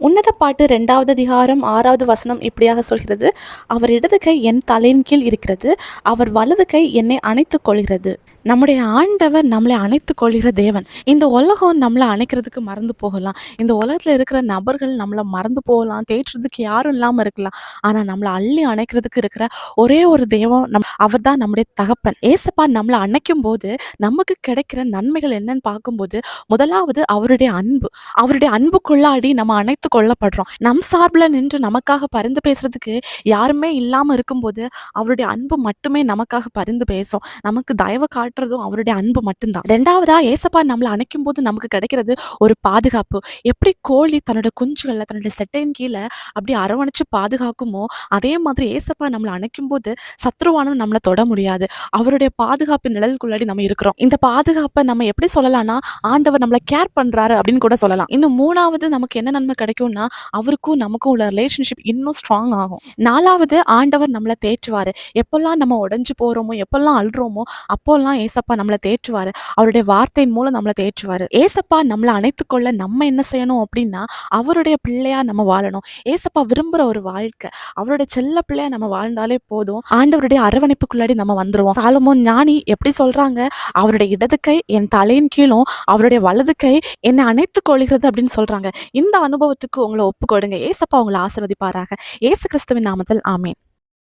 உன்னத பாட்டு 2வது அதிகாரம் 6வது வசனம் இப்படியாக சொல்கிறது, அவர் இடது கை என் தலையின் கீழ் இருக்கிறது, அவர் வலது கை என்னை அணைத்துக் கொள்கிறது. நம்முடைய ஆண்டவர் நம்மளை அணைத்துக் கொள்கிற தேவன். இந்த உலகம் நம்மளை அணைக்கிறதுக்கு மறந்து போகலாம். இந்த உலகத்தில் இருக்கிற நபர்கள் நம்மளை மறந்து போகலாம், தேற்றுறதுக்கு யாரும் இல்லாமல் இருக்கலாம். ஆனால் நம்மளை அள்ளி அணைக்கிறதுக்கு இருக்கிற ஒரே ஒரு தெய்வம் அவர் தான் நம்முடைய தகப்பன். ஏசப்பா நம்மளை அணைக்கும் போது நமக்கு கிடைக்கிற நன்மைகள் என்னன்னு பார்க்கும்போது, முதலாவது அவருடைய அன்புக்குள்ளாடி நம்ம அணைத்து கொள்ளப்படுறோம். நம் சார்பில் நின்று நமக்காக பரிந்து பேசுறதுக்கு யாருமே இல்லாம இருக்கும்போது அவருடைய அன்பு மட்டுமே நமக்காக பரிந்து பேசும். நமக்கு தயவு காட்டுறதும் அவருடைய அன்பு மட்டும்தான். 2வதா ஏசப்பா நம்மளை அணைக்கும் போது நமக்கு கிடைக்கிறது ஒரு பாதுகாப்பு. எப்படி கோழி தன்னோட குஞ்சுகளை தன்னோட செட்டையின் கீழே அப்படி அரவணைச்சு பாதுகாக்குமோ, அதே மாதிரி ஏசப்பா நம்மளை அணைக்கும் போது சத்ருவானது நம்மளை தொட முடியாது. அவருடைய பாதுகாப்பு நிழலுக்குள்ளாடி நம்ம இருக்கிறோம். இந்த பாதுகாப்பை நம்ம எப்படி சொல்லலாம்னா, ஆண்டவர் நம்மளை கேர் பண்றாரு அப்படின்னு கூட சொல்லலாம். இன்னும் 3வது நமக்கு என்ன நன்மை கிடைக்கும்னா, அவருக்கும் நமக்கும் உள்ள ரிலேஷன்ஷிப் இன்னும் ஸ்ட்ராங் ஆகும். 4வது ஆண்டவர் நம்மளை தேற்றுவாரு. எப்பெல்லாம் நம்ம உடைஞ்சு போறோமோ, எப்பெல்லாம் அழுறோமோ, அப்போல்லாம் ஏசப்பா நம்மளை தேற்றுவாரு. அவருடைய வார்த்தையின் மூலம் நம்மளை தேற்றுவாரு. ஏசப்பா நம்மளை அணைத்துக்கொள்ள நம்ம என்ன செய்யணும் அப்படின்னா, அவருடைய பிள்ளையா நம்ம வாழணும். ஏசப்பா விரும்புற ஒரு வாழ்க்கை, அவருடைய செல்ல பிள்ளையா நம்ம வாழ்ந்தாலே போதும். ஆண்டவருடைய அரவணைப்புக்குள்ளாடி நம்ம வந்துருவோம். சாலமோன் ஞானி எப்படி சொல்றாங்க, அவருடைய இடது கை என் தலையின் கீழும், அவருடைய வலது கை என்னை அணைத்துக் கொள்கிறது அப்படின்னு சொல்றாங்க. இந்த அனுபவத்துக்கு உங்களை ஒப்பு கொடுங்க. ஏசப்பா உங்களை ஆசீர்வதிப்பாராக. இயேசு கிறிஸ்துவின் நாமத்தில் ஆமென்.